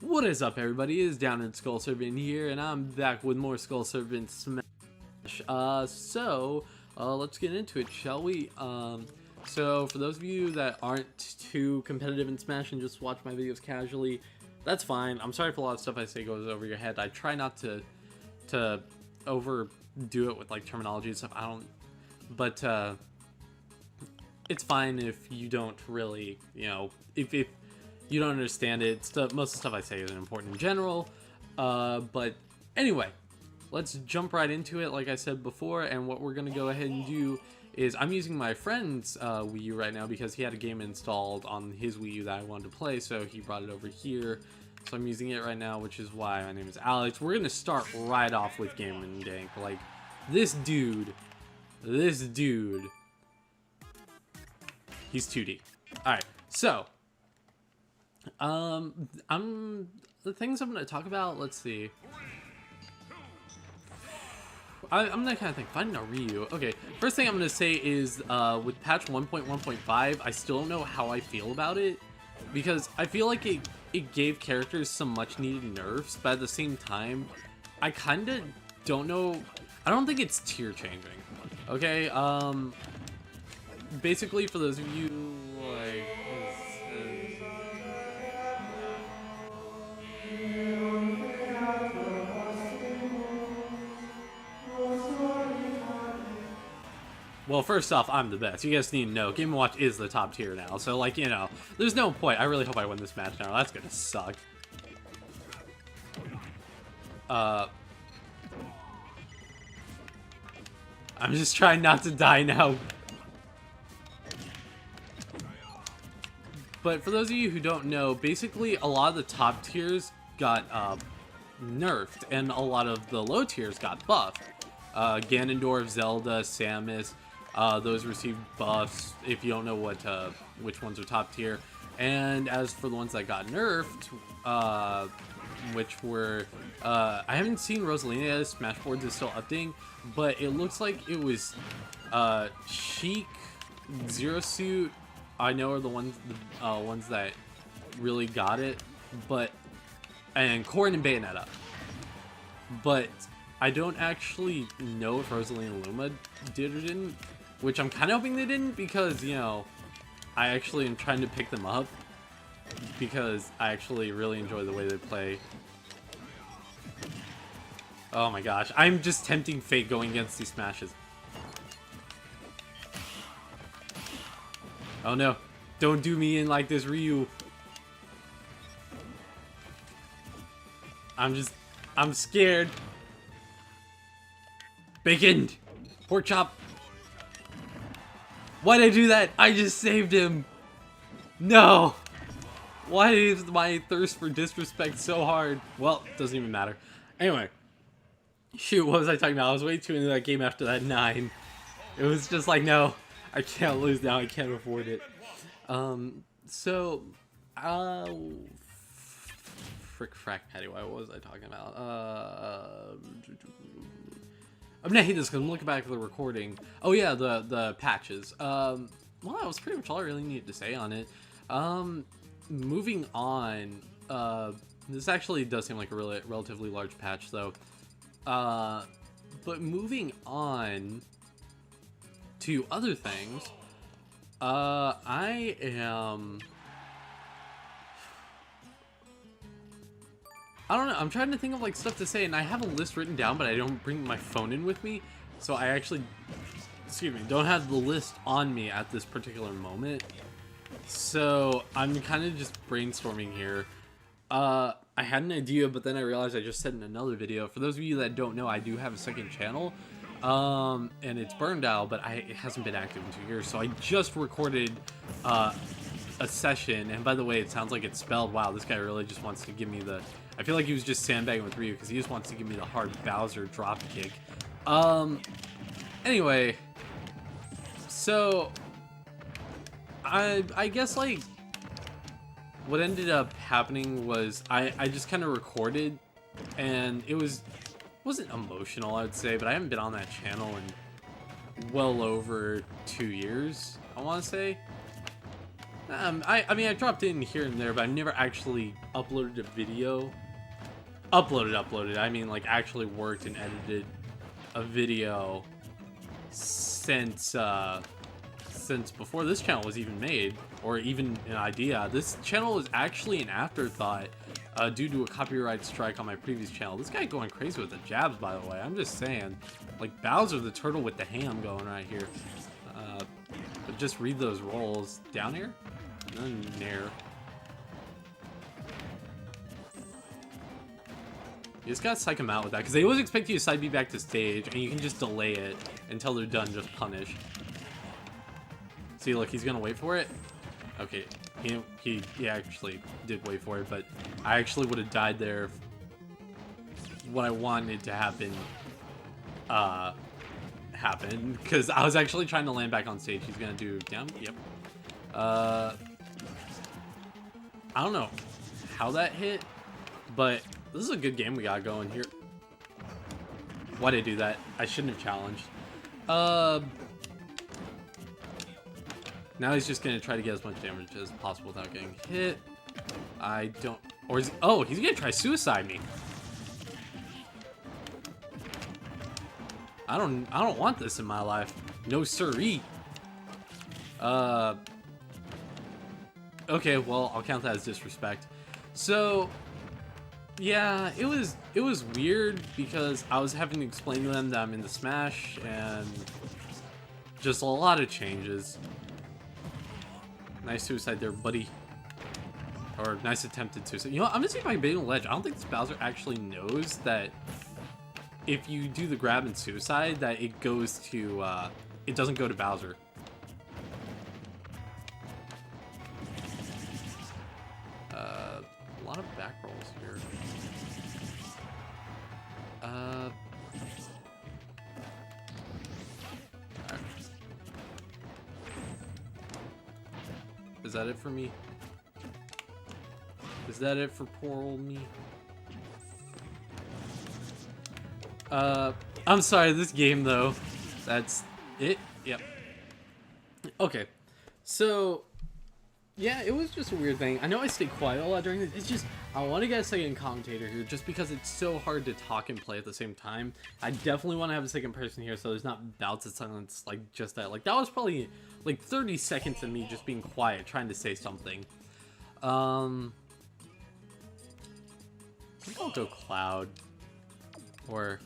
What is up, everybody? It is Downward Skull Servant here, and I'm back with more Skull Servant Smash. Let's get into it, shall we? So for those of you that aren't too competitive in Smash and just watch my videos casually, that's fine. I'm sorry for a lot of stuff I say goes over your head. I try not to overdo it with like terminology and stuff. But it's fine if you don't really, if you don't understand it. Most of the stuff I say isn't important in general. But anyway, let's jump right into it. Like I said before, and what we're gonna go ahead and do is I'm using my friend's Wii U right now because he had a game installed on his Wii U that I wanted to play, so he brought it over here. So I'm using it right now, which is why my name is Alex. We're gonna start right off with Game & Dank. Like, this dude, he's 2D. Alright, so the things I'm gonna talk about, let's see. I'm gonna kind of think, finding a Ryu. Okay, first thing I'm gonna say is with patch 1.1.5, I still don't know how I feel about it, because I feel like it gave characters some much needed nerfs, but at the same time, I kind of don't know. I don't think it's tier changing. Okay, basically for those of you like. Well, first off, I'm the best. You guys need to know, Game & Watch is the top tier now. So, like, there's no point. I really hope I win this match now. That's gonna suck. I'm just trying not to die now. But for those of you who don't know, basically, a lot of the top tiers got nerfed, and a lot of the low tiers got buffed. Ganondorf, Zelda, Samus, those received buffs. If you don't know which ones are top tier, and as for the ones that got nerfed, which were I haven't seen Rosalina yet. Smashboards is still updating, but it looks like it was Sheik, Zero Suit. I know are the ones that really got it, and Corrin and Bayonetta, but I don't actually know if Rosalina Luma did or didn't, which I'm kind of hoping they didn't, because, I actually am trying to pick them up, because I actually really enjoy the way they play. Oh my gosh, I'm just tempting fate going against these smashes. Oh no, don't do me in like this, Ryu. I'm scared. Bacon! Pork chop! Why'd I do that? I just saved him! No! Why is my thirst for disrespect so hard? Well, doesn't even matter. Anyway. Shoot, what was I talking about? I was way too into that game after that 9. It was just like, no, I can't lose now. I can't afford it. Frick frack patty, what was I talking about? I'm gonna hate this because I'm looking back at the recording. Oh yeah, the patches. Well, that was pretty much all I really needed to say on it. Moving on. This actually does seem like a relatively large patch, though. But moving on to other things. I don't know, I'm trying to think of like stuff to say, and I have a list written down, but I don't bring my phone in with me, so I actually, don't have the list on me at this particular moment. So I'm kind of just brainstorming here. I had an idea, but then I realized I just said in another video. For those of you that don't know, I do have a second channel, and it's Burned Out, but it hasn't been active in 2 years, so I just recorded a session, and by the way, it sounds like it's spelled. Wow, this guy really just wants to give me the... I feel like he was just sandbagging with Ryu because he just wants to give me the hard Bowser drop kick. Anyway, so I guess like what ended up happening was I just kind of recorded, and it wasn't emotional, I would say, but I haven't been on that channel in well over 2 years, I want to say. I mean, I dropped in here and there, but I've never actually uploaded a video. Uploaded. I mean, like, actually worked and edited a video since before this channel was even made, or even an idea. This channel was actually an afterthought due to a copyright strike on my previous channel. This guy going crazy with the jabs, by the way. I'm just saying. Like, Bowser the Turtle with the ham going right here. But just read those rolls. Down here? None near. You just gotta psych them out with that, because they always expect you to side B back to stage, and you can just delay it until they're done, just punish. See, look, he's gonna wait for it. Okay, he actually did wait for it, but I actually would have died there if what I wanted to happen happened, because I was actually trying to land back on stage. He's gonna do down. Yep. I don't know how that hit, but this is a good game we got going here. Why did I do that? I shouldn't have challenged. Now he's just gonna try to get as much damage as possible without getting hit. I don't, or is he, oh, he's gonna try suicide me. I don't want this in my life. No siree. Okay, well, I'll count that as disrespect. So, yeah, it was weird because I was having to explain to them that I'm in the Smash and just a lot of changes. Nice suicide there, buddy. Or nice attempted suicide. You know what? I'm gonna see if I can bait on a ledge. I don't think this Bowser actually knows that if you do the grab and suicide, that it goes to, it doesn't go to Bowser. A lot of back rolls here. Is that it for me? Is that it for poor old me? I'm sorry, this game though. That's it? Yep. Okay. So, yeah, it was just a weird thing. I know I stay quiet a lot during this. It's just, I want to get a second commentator here just because it's so hard to talk and play at the same time. I definitely want to have a second person here so there's not bouts of silence like just that. Like, that was probably like 30 seconds of me just being quiet, trying to say something. I'll go Cloud. Or,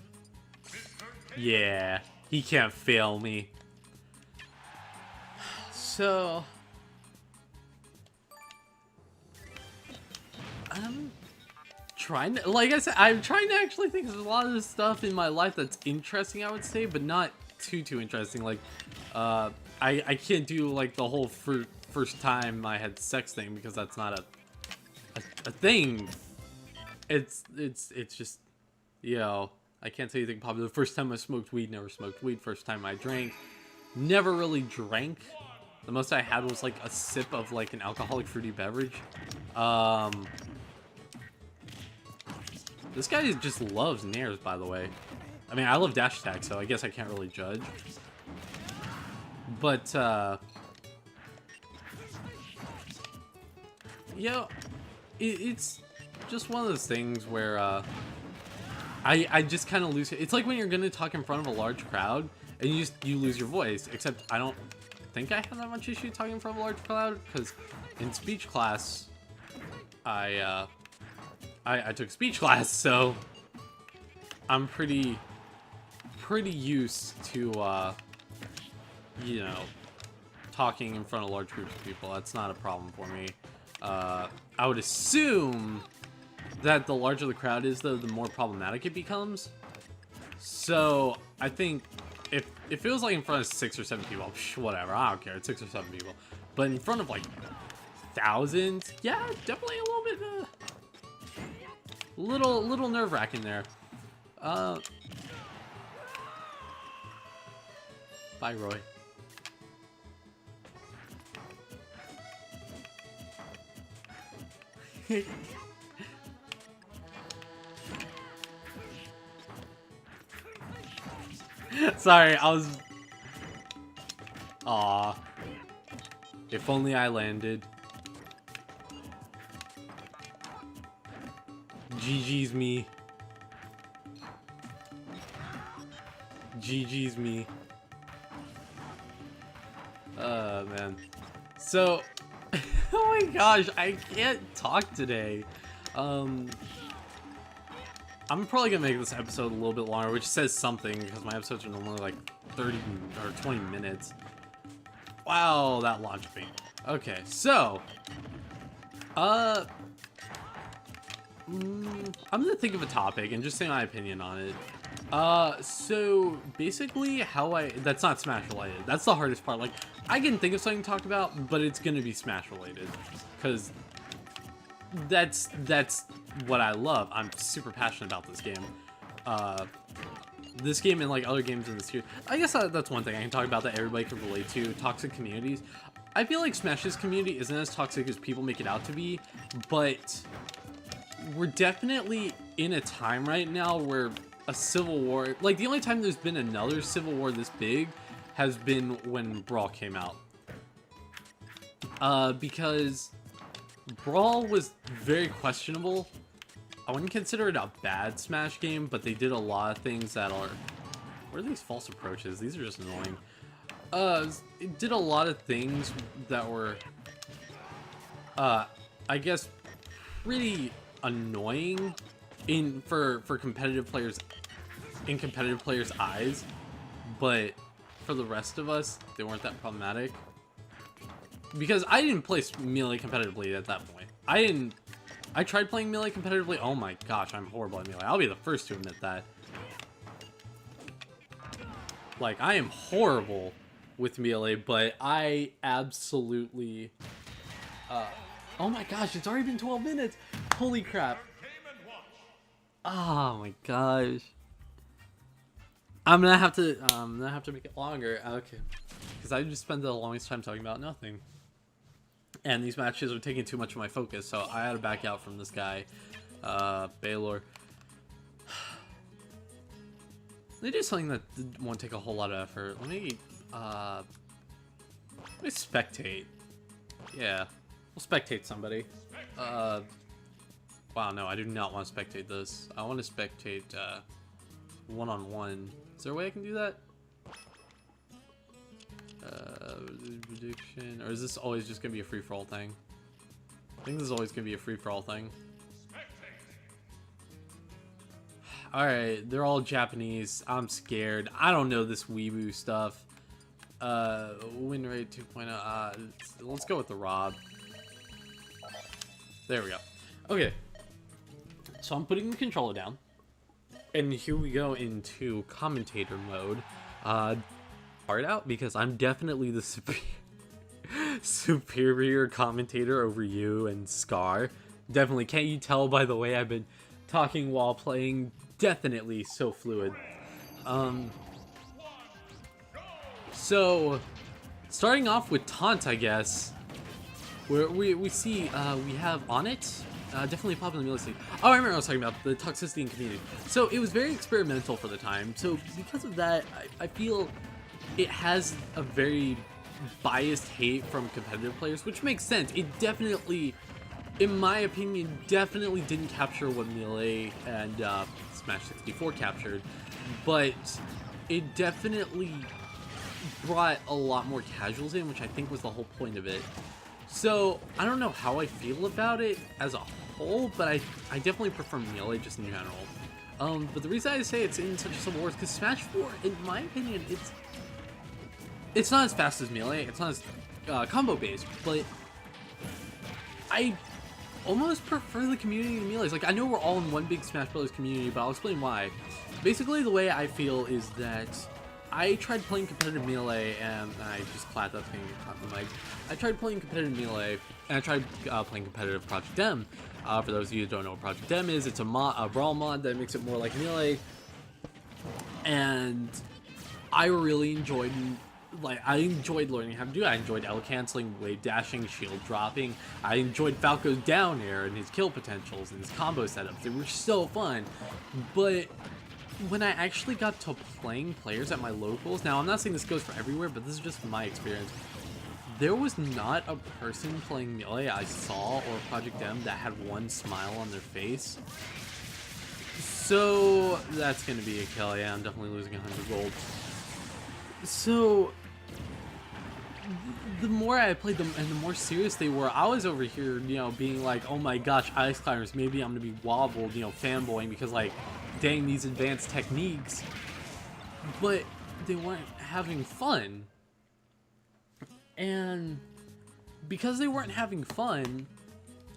yeah, he can't fail me. So, I'm trying to, like I said, I'm trying to actually think. There's a lot of this stuff in my life that's interesting, I would say, but not too interesting. Like, I can't do like the whole first time I had sex thing because that's not a thing. It's just, you know, I can't say anything popular. The first time I smoked weed, never smoked weed. First time I drank, never really drank. The most I had was like a sip of like an alcoholic fruity beverage. This guy just loves Nairs, by the way. I mean, I love dash attack, so I guess I can't really judge. But, yeah, it's just one of those things where, I just kind of lose it. It's like when you're going to talk in front of a large crowd, and you lose your voice, except I don't think I have that much issue talking in front of a large crowd, because in speech class, I took speech class, so I'm pretty used to, you know, talking in front of large groups of people. That's not a problem for me. I would assume that the larger the crowd is, though, the more problematic it becomes. So I think if it was like in front of 6 or 7 people, whatever, I don't care, it's 6 or 7 people. But in front of like thousands, yeah, definitely a little bit, little nerve-wracking there. Bye, Roy. Sorry, I was... Aw. If only I landed. GG's me. GG's me. Man. So, oh my gosh, I can't talk today. I'm probably gonna make this episode a little bit longer, which says something because my episodes are normally like 30 or 20 minutes. Wow, that launched me. Okay, so, I'm gonna think of a topic and just say my opinion on it. So basically that's not Smash related. That's the hardest part. Like, I can think of something to talk about, but it's gonna be Smash related, because that's what I love. I'm super passionate about this game. This game and like other games in this series. I guess that's one thing I can talk about that everybody can relate to. Toxic communities. I feel like Smash's community isn't as toxic as people make it out to be, but we're definitely in a time right now where a civil war, like the only time there's been another civil war this big has been when Brawl came out. Because Brawl was very questionable. I wouldn't consider it a bad Smash game, but they did a lot of things that are... What are these false approaches? These are just annoying. It did a lot of things that were, I guess, pretty annoying for competitive players, in competitive players' eyes, but for the rest of us, they weren't that problematic. Because I didn't play Melee competitively at that point. I tried playing Melee competitively. Oh my gosh, I'm horrible at Melee. I'll be the first to admit that. Like, I am horrible with Melee, but I absolutely... oh my gosh, it's already been 12 minutes! Holy crap. Oh my gosh. I'm gonna have to make it longer. Okay. Because I just spent the longest time talking about nothing. And these matches are taking too much of my focus, so I had to back out from this guy, Baylor. They do something that won't take a whole lot of effort. Let me spectate. Yeah, we'll spectate somebody. Wow, no, I do not want to spectate this. I want to spectate one-on-one. Is there a way I can do that? Prediction, or is this always just gonna be a free-for-all thing? I think this is always gonna be a free-for-all thing. Alright, they're all Japanese. I'm scared. I don't know this weeboo stuff. Win rate 2.0. Let's go with the Rob. There we go. Okay. So I'm putting the controller down. And here we go into commentator mode. Hard out because I'm definitely the superior commentator over you and Scar. Definitely. Can't you tell by the way I've been talking while playing? Definitely so fluid. So starting off with Taunt, I guess, where we see we have On It. Definitely popular in the Melee League. Oh, I remember I was talking about the toxicity in community. So it was very experimental for the time. So because of that, I feel it has a very biased hate from competitive players, which makes sense. It definitely, in my opinion, definitely didn't capture what Melee and Smash 64 captured, but it definitely brought a lot more casuals in, which I think was the whole point of it. So I don't know how I feel about it as a whole, but I definitely prefer Melee just in general. But the reason I say it's in such a civil war is because Smash 4, in my opinion, it's not as fast as Melee, it's not as combo based, but I almost prefer the community to Melee. Like, I know we're all in one big Smash Bros. Community, but I'll explain why. Basically, the way I feel is that I tried playing competitive Melee, and I just clapped up thing on the mic. I tried playing competitive Melee, and I tried playing competitive Project M. For those of you who don't know what Project M is, it's a Brawl mod that makes it more like Melee, and I really enjoyed. I enjoyed learning how to do it. I enjoyed L canceling, wave dashing, shield dropping. I enjoyed Falco's down air and his kill potentials and his combo setups. They were so fun. But when I actually got to playing players at my locals, now I'm not saying this goes for everywhere, but this is just my experience. There was not a person playing Melee I saw or Project M that had one smile on their face. So that's gonna be a kill. Yeah, I'm definitely losing 100 gold. So the more I played them and the more serious they were, I was over here, you know, being like, oh my gosh, Ice Climbers, maybe I'm gonna be wobbled, you know, fanboying because, like, dang, these advanced techniques. But they weren't having fun. And because they weren't having fun,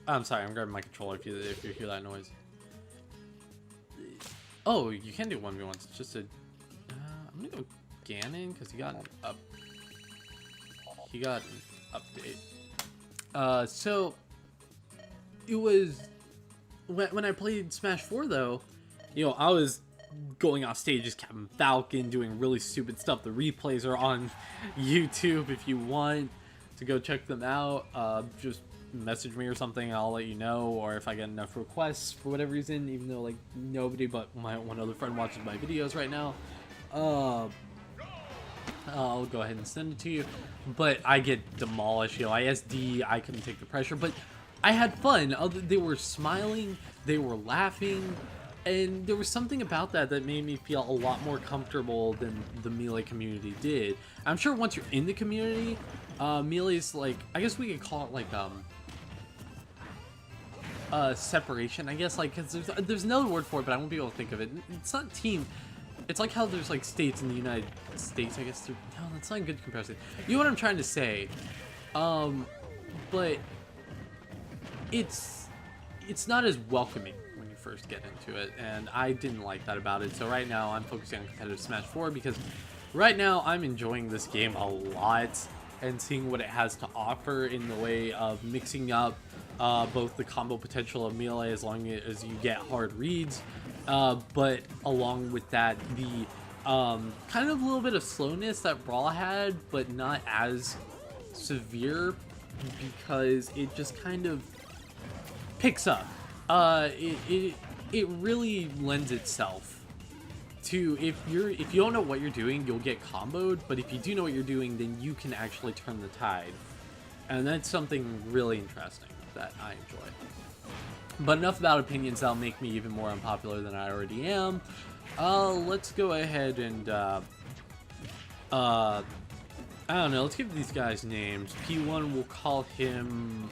I'm sorry, I'm grabbing my controller if you hear that noise. Oh, you can do 1v1s. It's just a. I'm gonna go Ganon because he got an update. So it was when I played Smash 4 though, you know, I was going off stage as Captain Falcon, doing really stupid stuff. The replays are on YouTube if you want to go check them out. Just message me or something, I'll let you know, or if I get enough requests for whatever reason, even though like nobody but my one other friend watches my videos right now, I'll go ahead and send it to you. But I get demolished, you know, ISD, I couldn't take the pressure, but I had fun. They were smiling, they were laughing, and there was something about that that made me feel a lot more comfortable than the Melee community did. I'm sure once you're in the community, Melee's like, I guess we could call it like separation, I guess, like, cause there's another word for it, but I won't be able to think of it. It's not team. It's like how there's like states in the United States, I guess. No, that's not a good comparison. You know what I'm trying to say? But it's not as welcoming when you first get into it, and I didn't like that about it. So right now I'm focusing on competitive Smash 4 because right now I'm enjoying this game a lot and seeing what it has to offer in the way of mixing up both the combo potential of Melee as long as you get hard reads, but along with that, the kind of a little bit of slowness that Brawl had, but not as severe because it just kind of picks up. It really lends itself to, if you don't know what you're doing, you'll get comboed, but if you do know what you're doing, then you can actually turn the tide, and that's something really interesting that I enjoy. But enough about opinions that'll make me even more unpopular than I already am. Let's go ahead and I don't know, let's give these guys names. P1, we'll call him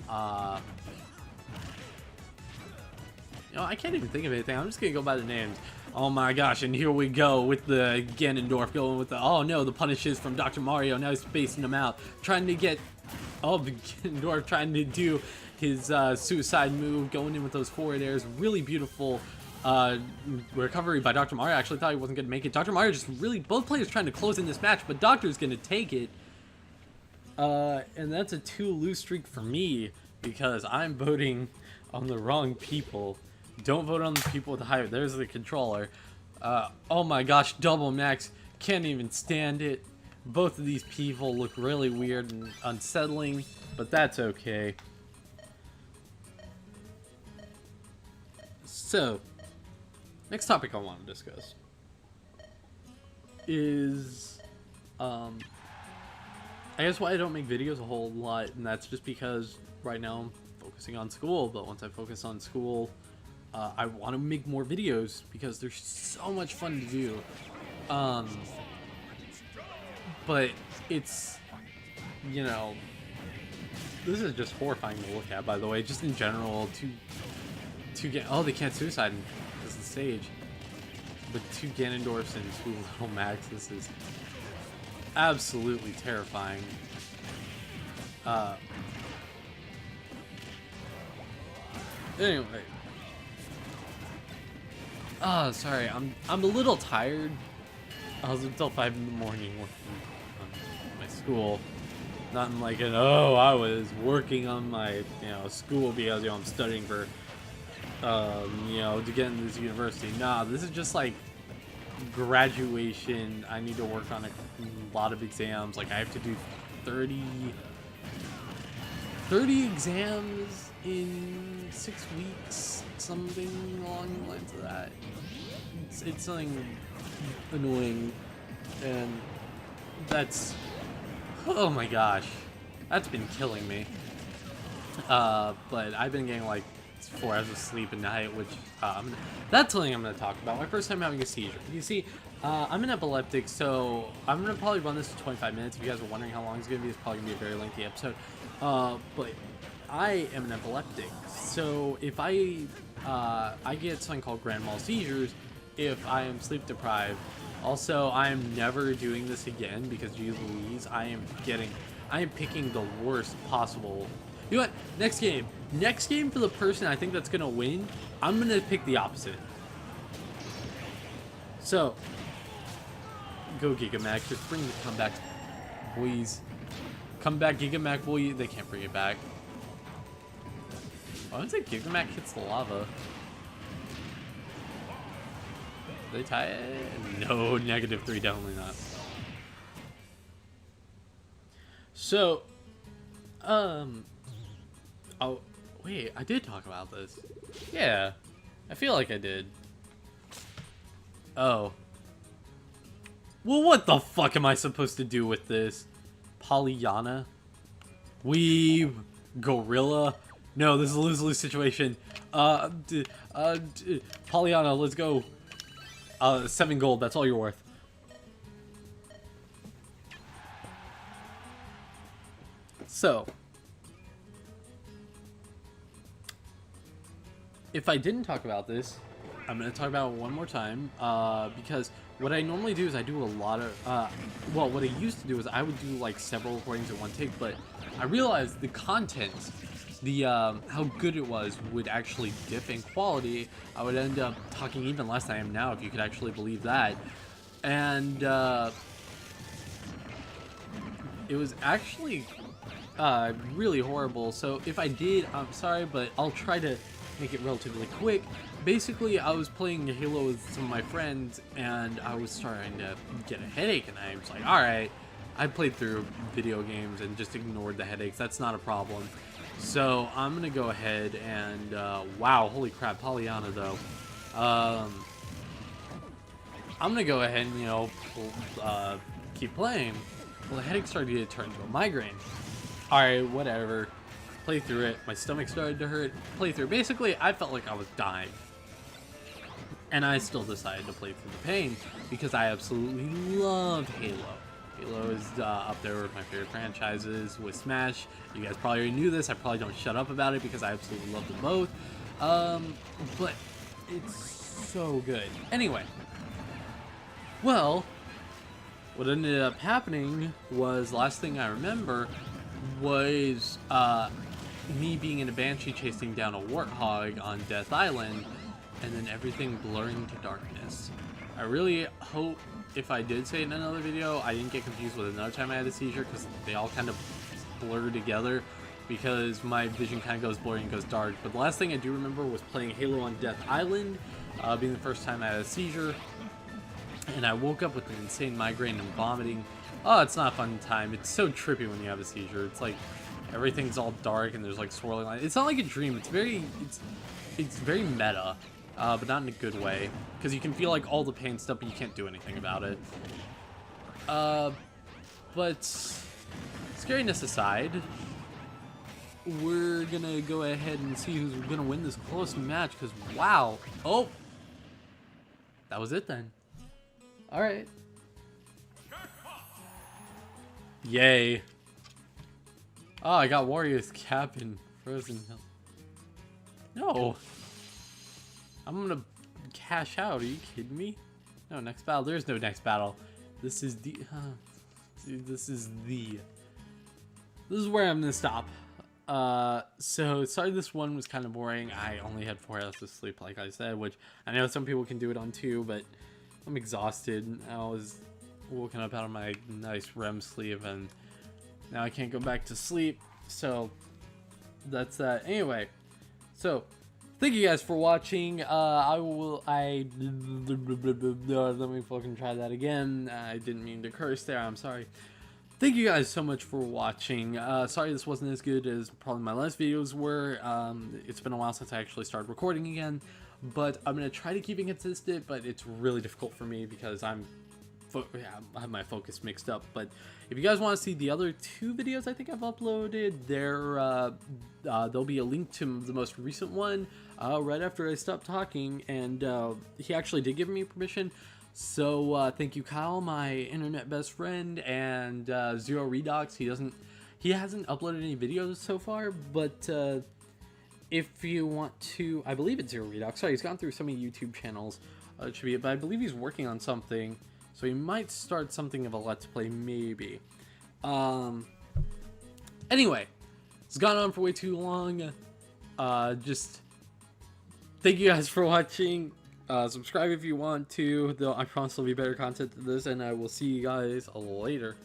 you know, I can't even think of anything. I'm just gonna go by the names. Oh my gosh, and here we go with the Ganondorf going with the, oh no, the punishes from Dr. Mario. Now he's spacing them out, trying to get, oh, Ganondorf trying to do his suicide move, going in with those forward airs. Really beautiful recovery by Dr. Mario. I actually thought he wasn't gonna make it. Dr. Mario just really, both players trying to close in this match, but Doctor's gonna take it. And that's a 2-lose streak for me because I'm voting on the wrong people. Don't vote on the people with the higher. There's the controller. Oh my gosh, double max. Can't even stand it. Both of these people look really weird and unsettling, but that's okay. So, next topic I want to discuss is, I guess why I don't make videos a whole lot, and that's just because right now I'm focusing on school, but once I focus on school, I want to make more videos because they're so much fun to do. But it's, you know, this is just horrifying to look at, by the way, just in general, to get, oh, they can't suicide because of the stage, but 2 Ganondorfs and 2 Little Max, this is absolutely terrifying. Anyway, sorry, I'm a little tired. I was until 5 in the morning working on my school. Not in like an, oh, I was working on my, you know, school because, you know, I'm studying for, you know, to get into this university. Nah, this is just like graduation. I need to work on a lot of exams. Like, I have to do 30 exams in 6 weeks, something along the lines of that. It's something annoying, and that's, oh my gosh, that's been killing me. But I've been getting like 4 hours of sleep a night, which that's something I'm going to talk about. My first time having a seizure. You see, I'm an epileptic, so I'm going to probably run this for 25 minutes. If you guys are wondering how long it's going to be, it's probably going to be a very lengthy episode. But I am an epileptic, so if I get something called grand mal seizures if I am sleep deprived. Also, I am never doing this again because, geez Louise, I am picking the worst possible. You know what? Next game for the person I think that's gonna win, I'm gonna pick the opposite. So, go Gigamax, just bring the comeback, boys. Come back, Gigamax, boy. They can't bring it back. Why would say Gigamax hits the lava? Did they tie it? No, -3, definitely not. So, oh, wait, I did talk about this. Yeah, I feel like I did. Oh. Well, what the fuck am I supposed to do with this? Pollyanna? Weeb? Gorilla? No, this is a lose-lose situation. Pollyanna, let's go. 7 gold, that's all you're worth. So, if I didn't talk about this, I'm going to talk about it one more time, because what I normally do is I do a lot of, well, what I used to do is I would do like several recordings in one take, but I realized the content, how good it was would actually dip in quality. I would end up talking even less than I am now, if you could actually believe that. And it was actually really horrible. So if I did, I'm sorry, but I'll try to make it relatively quick. Basically, I was playing Halo with some of my friends, and I was starting to get a headache, and I was like, alright, I played through video games and just ignored the headaches. That's not a problem. So I'm gonna go ahead and wow, holy crap, Pollyanna though. I'm gonna go ahead and, you know, keep playing. Well, the headache started to turn into a migraine. Alright, whatever. Play through it. My stomach started to hurt. Play through. Basically, I felt like I was dying. And I still decided to play through the pain because I absolutely loved Halo. Halo is up there with my favorite franchises with Smash. You guys probably already knew this. I probably don't shut up about it because I absolutely love them both. But it's so good. Anyway. Well, what ended up happening was, last thing I remember was me being in a Banshee chasing down a Warthog on Death Island, and then everything blurring to darkness. I really hope, if I did say it in another video, I didn't get confused with another time I had a seizure, because they all kind of blur together, because my vision kind of goes blurry and goes dark. But the last thing I do remember was playing Halo on Death Island, being the first time I had a seizure, and I woke up with an insane migraine and vomiting. Oh, it's not a fun time. It's so trippy when you have a seizure. It's like everything's all dark and there's like swirling lines. It's not like a dream. It's very meta, but not in a good way, because you can feel like all the pain stuff, but you can't do anything about it. But scariness aside, we're gonna go ahead and see who's gonna win this close match. Because wow, oh, that was it then. All right. Yay. Oh, I got Warrior's Cap and Frozen Hill. No. I'm gonna cash out. Are you kidding me? No, next battle. There's no next battle. This is the... this is where I'm gonna stop. So, sorry this one was kind of boring. I only had 4 hours of sleep, like I said, which I know some people can do it on 2, but I'm exhausted. I was woken up out of my nice REM sleep, and now I can't go back to sleep. So that's that. Anyway, so thank you guys for watching. Let me fucking try that again. I didn't mean to curse there. I'm sorry. Thank you guys so much for watching. Sorry this wasn't as good as probably my last videos were. It's been a while since I actually started recording again, but I'm gonna try to keep it consistent, but it's really difficult for me because I'm yeah, I have my focus mixed up. But if you guys want to see the other 2 videos I think I've uploaded, there'll be a link to the most recent one right after I stopped talking, and he actually did give me permission. So thank you, Kyle, my internet best friend, and Zero Redux. He hasn't uploaded any videos so far, but if you want to, I believe it's Zero Redux. Sorry, he's gone through so many YouTube channels. It should be it, but I believe he's working on something, so he might start something of a Let's Play, maybe. Anyway, it's gone on for way too long. Just thank you guys for watching. Subscribe if you want to, though I promise there'll be better content than this, and I will see you guys later.